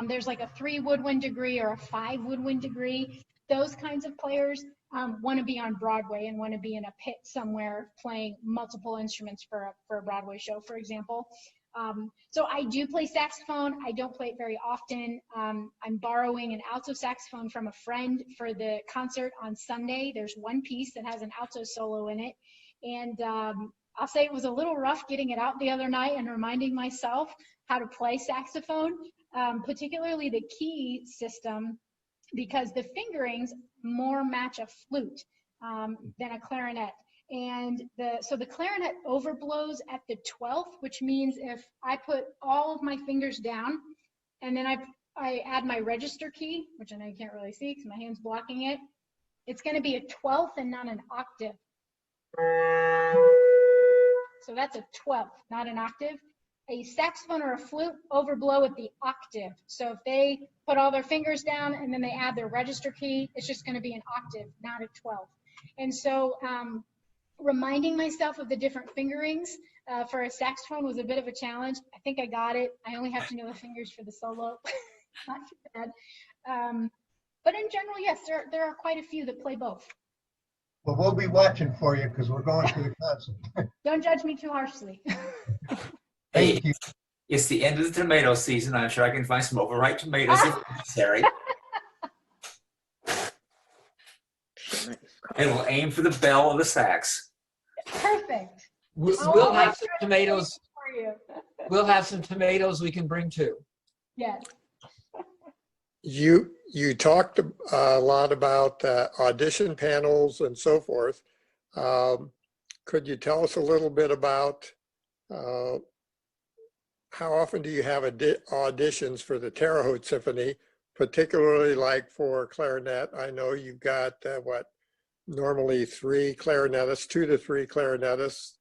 There's like a 3 woodwind degree or a 5 woodwind degree. Those kinds of players want to be on Broadway and want to be in a pit somewhere playing multiple instruments for a Broadway show, for example. So I do play saxophone. I don't play it very often. I'm borrowing an alto saxophone from a friend for the concert on Sunday. There's one piece that has an alto solo in it. And I'll say it was a little rough getting it out the other night and reminding myself how to play saxophone, particularly the key system, because the fingerings more match a flute than a clarinet. And so the clarinet overblows at the 12th, which means if I put all of my fingers down and then I add my register key, which I know you can't really see because my hand's blocking it, it's going to be a 12th and not an octave. So that's a 12th, not an octave. A saxophone or a flute overblow at the octave. So if they put all their fingers down and then they add their register key, it's just going to be an octave, not a 12th. And so reminding myself of the different fingerings for a saxophone was a bit of a challenge. I think I got it. I only have to know the fingers for the solo. Not too bad. But in general, yes, there are quite a few that play both. Well, we'll be watching for you because we're going to the concert. Don't judge me too harshly. Hey, it's the end of the tomato season. I'm sure I can find some overripe tomatoes if necessary. And we'll aim for the bell of the sax. Perfect. We'll have some tomatoes. For you. We'll have some tomatoes we can bring too. Yes. You talked a lot about audition panels and so forth. Could you tell us a little bit about how often do you have auditions for the Terre Haute Symphony, particularly like for clarinet? I know you've got normally 3 clarinetists, 2 to 3 clarinetists.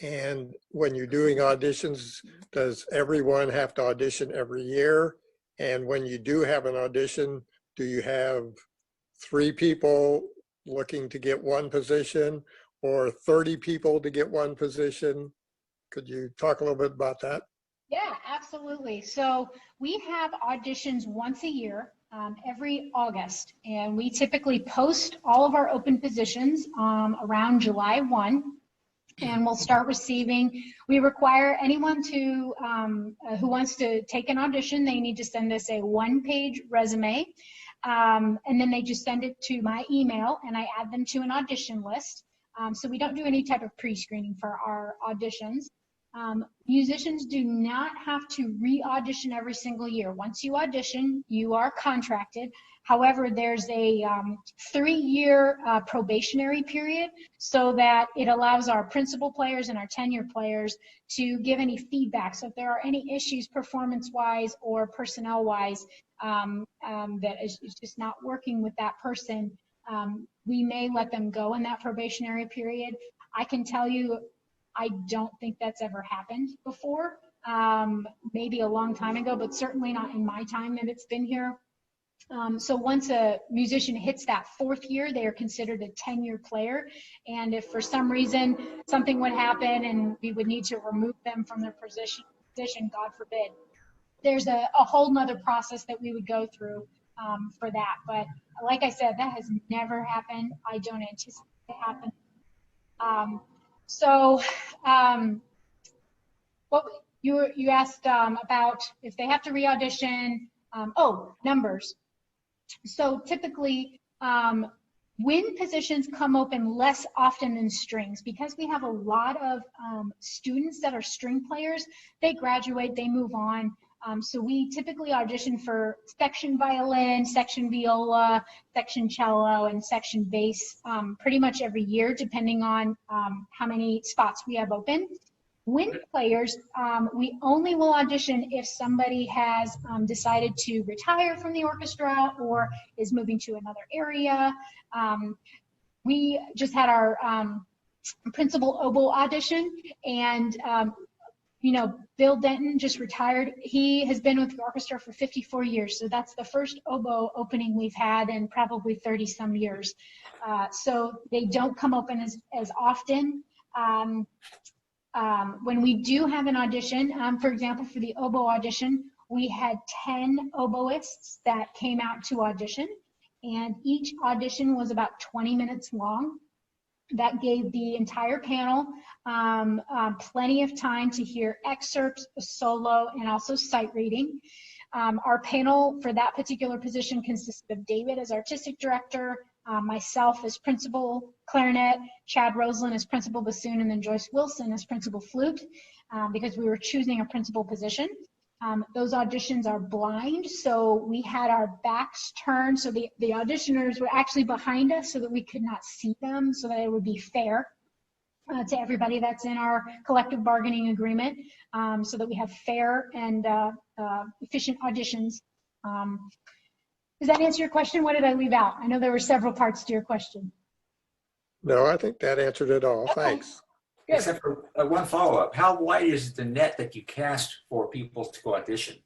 And when you're doing auditions, does everyone have to audition every year? And when you do have an audition, do you have 3 people looking to get one position or 30 people to get one position? Could you talk a little bit about that? Yeah, absolutely. So we have auditions once a year, every August, and we typically post all of our open positions around July 1, and we'll start receiving. We require anyone to who wants to take an audition, they need to send us a 1-page resume, and then they just send it to my email, and I add them to an audition list. So we don't do any type of pre-screening for our auditions. Musicians do not have to re-audition every single year. Once you audition, you are contracted. However, there's a 3-year probationary period so that it allows our principal players and our tenure players to give any feedback. So if there are any issues performance-wise or personnel-wise that is just not working with that person, we may let them go in that probationary period. I can tell you, I don't think that's ever happened before, maybe a long time ago, but certainly not in my time that it's been here. So once a musician hits that 4th year, they are considered a tenure player. And if for some reason something would happen and we would need to remove them from their position, God forbid, there's a whole nother process that we would go through for that. But like I said, that has never happened. I don't anticipate it happening. What you asked about if they have to re-audition, numbers. So typically, wind positions come open less often than strings because we have a lot of students that are string players. They graduate, they move on. So we typically audition for section violin, section viola, section cello, and section bass pretty much every year, depending on how many spots we have open. Wind players, we only will audition if somebody has decided to retire from the orchestra or is moving to another area. We just had our principal oboe audition, and you know, Bill Denton just retired. He has been with the orchestra for 54 years, so that's the first oboe opening we've had in probably 30 some years. So they don't come open as often. When we do have an audition, for example, for the oboe audition, we had 10 oboists that came out to audition, and each audition was about 20 minutes long. That gave the entire panel plenty of time to hear excerpts, a solo, and also sight reading. Our panel for that particular position consisted of David as artistic director, myself as principal clarinet, Chad Roseland as principal bassoon, and then Joyce Wilson as principal flute, because we were choosing a principal position. Those auditions are blind, so we had our backs turned, so the auditioners were actually behind us so that we could not see them, so that it would be fair to everybody. That's in our collective bargaining agreement, so that we have fair and efficient auditions. Does that answer your question? What did I leave out? I know there were several parts to your question. No, I think that answered it all. Okay. Thanks. Good. Except for one follow-up. How wide is the net that you cast for people to go audition?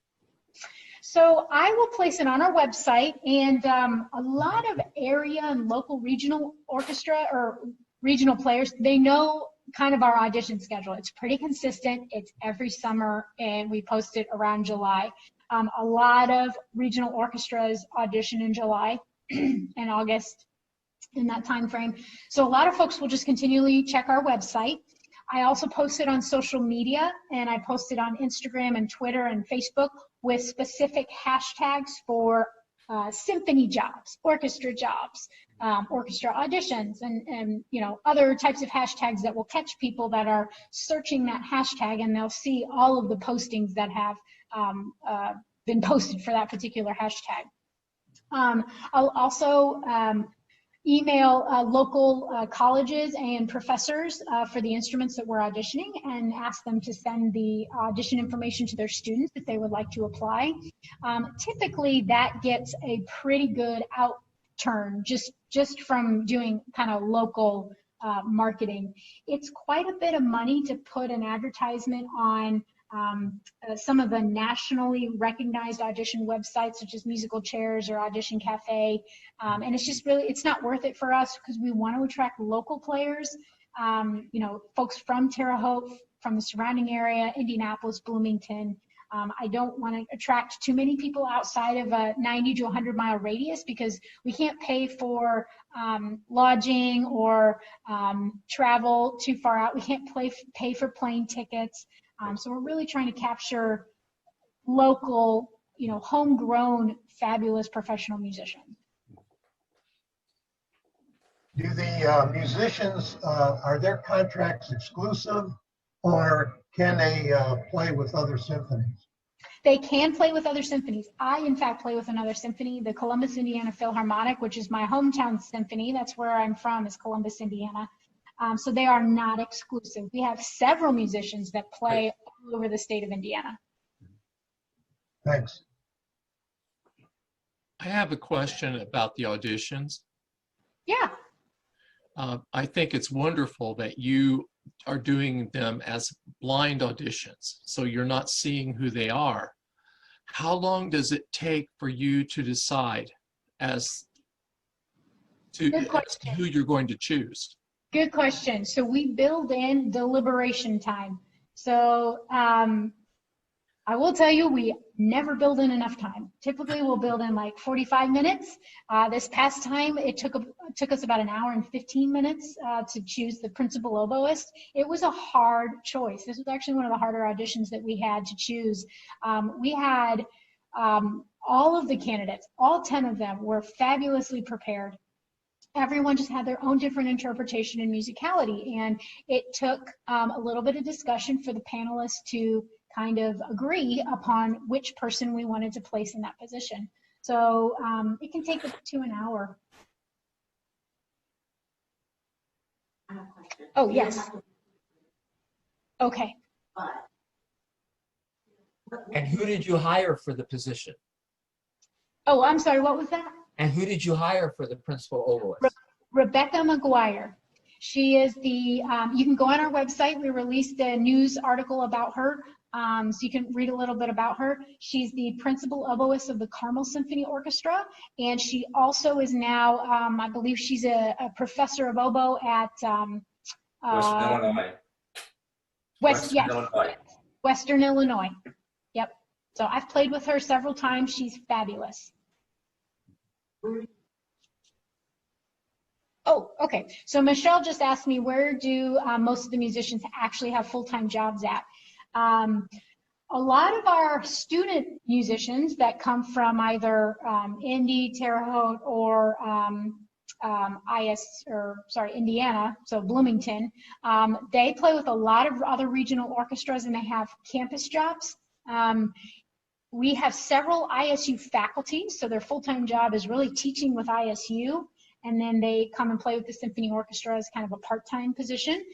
So I will place it on our website, and a lot of area and local regional orchestra or regional players, they know kind of our audition schedule. It's pretty consistent. It's every summer, and we post it around July. A lot of regional orchestras audition in July and August, in that time frame. So a lot of folks will just continually check our website. I also post it on social media, and I post it on Instagram and Twitter and Facebook with specific hashtags for symphony jobs, orchestra jobs, orchestra auditions, and you know, other types of hashtags that will catch people that are searching that hashtag, and they'll see all of the postings that have been posted for that particular hashtag. I'll also email local colleges and professors for the instruments that we're auditioning, and ask them to send the audition information to their students if they would like to apply. Typically that gets a pretty good outturn just from doing kind of local marketing. It's quite a bit of money to put an advertisement on some of the nationally recognized audition websites, such as Musical Chairs or Audition Cafe, and it's just really, it's not worth it for us, because we want to attract local players, you know, folks from Terre Haute, from the surrounding area, Indianapolis, Bloomington. I don't want to attract too many people outside of a 90 to 100 mile radius, because we can't pay for lodging or travel too far out. We can't pay for plane tickets. So we're really trying to capture local, you know, homegrown, fabulous professional musicians. Do the musicians, are their contracts exclusive, or can they play with other symphonies? They can play with other symphonies. I, in fact, play with another symphony, the Columbus, Indiana Philharmonic, which is my hometown symphony. That's where I'm from, is Columbus, Indiana. So they are not exclusive. We have several musicians that play all over the state of Indiana. Thanks. I have a question about the auditions. Yeah. I think it's wonderful that you are doing them as blind auditions, so you're not seeing who they are. How long does it take for you to decide as to who you're going to choose? Good question. So we build in deliberation time. So I will tell you, we never build in enough time. Typically, we'll build in like 45 minutes. This past time, it took us about an hour and 15 minutes to choose the principal oboist. It was a hard choice. This was actually one of the harder auditions that we had to choose. We had all of the candidates, all 10 of them, were fabulously prepared. Everyone just had their own different interpretation and musicality, and it took a little bit of discussion for the panelists to kind of agree upon which person we wanted to place in that position. So it can take up to an hour. Oh, yes. Okay. And who did you hire for the position? Oh, I'm sorry, what was that? And who did you hire for the principal oboist? Rebecca McGuire. She is the, you can go on our website. We released a news article about her, so you can read a little bit about her. She's the principal oboist of the Carmel Symphony Orchestra, and she also is now, I believe she's a professor of oboe at Western Illinois. Illinois. Western Illinois. Yep. So I've played with her several times. She's fabulous. Oh, okay. So Michelle just asked me, where do most of the musicians actually have full-time jobs at? A lot of our student musicians that come from either Indy, Terre Haute, or Indiana, so Bloomington, they play with a lot of other regional orchestras and they have campus jobs. We have several ISU faculty, so their full-time job is really teaching with ISU, and then they come and play with the symphony orchestra as kind of a part-time position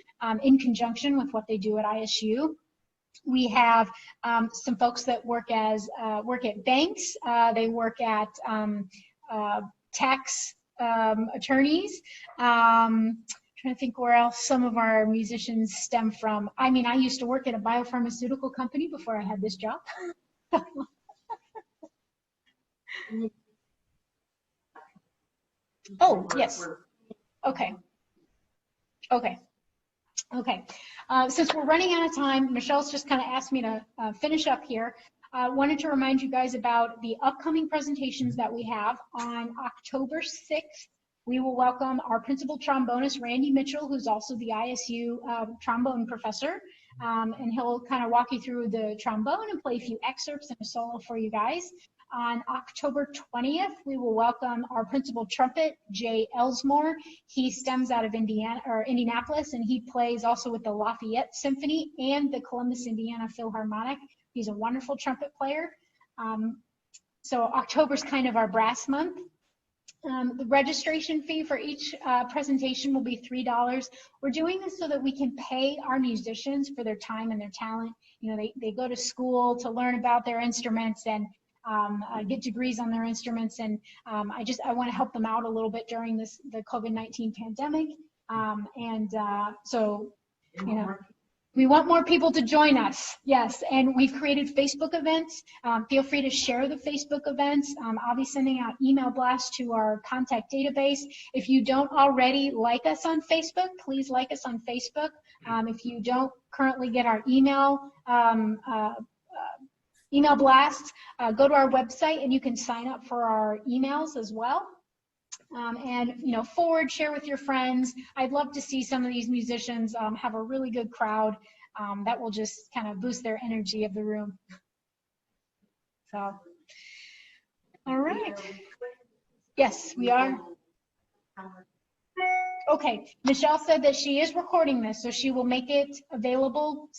in conjunction with what they do at ISU. We have some folks that work at banks. They work at tax attorneys. Trying to think where else some of our musicians stem from. I mean, I used to work at a biopharmaceutical company before I had this job. Oh, yes. Okay. Okay. Okay. Since we're running out of time, Michelle's just kind of asked me to finish up here. Wanted to remind you guys about the upcoming presentations that we have. On October 6th, we will welcome our principal trombonist, Randy Mitchell, who's also the ISU trombone professor. And he'll kind of walk you through the trombone and play a few excerpts and a solo for you guys. On October 20th, we will welcome our principal trumpet, Jay Ellsmore. He stems out of Indianapolis, and he plays also with the Lafayette Symphony and the Columbus, Indiana Philharmonic. He's a wonderful trumpet player. So October's kind of our brass month. The registration fee for each presentation will be $3. We're doing this so that we can pay our musicians for their time and their talent. You know, they go to school to learn about their instruments and get degrees on their instruments, and I want to help them out a little bit during the COVID-19 pandemic. So, you know, we want more people to join us. Yes, and we've created Facebook events. Feel free to share the Facebook events. I'll be sending out email blasts to our contact database. If you don't already like us on Facebook, please like us on Facebook. If you don't currently get our email blasts, go to our website and you can sign up for our emails as well. And, you know, share with your friends. I'd love to see some of these musicians have a really good crowd that will just kind of boost their energy of the room. So, all right. Yes, we are. Okay, Michelle said that she is recording this, so she will make it available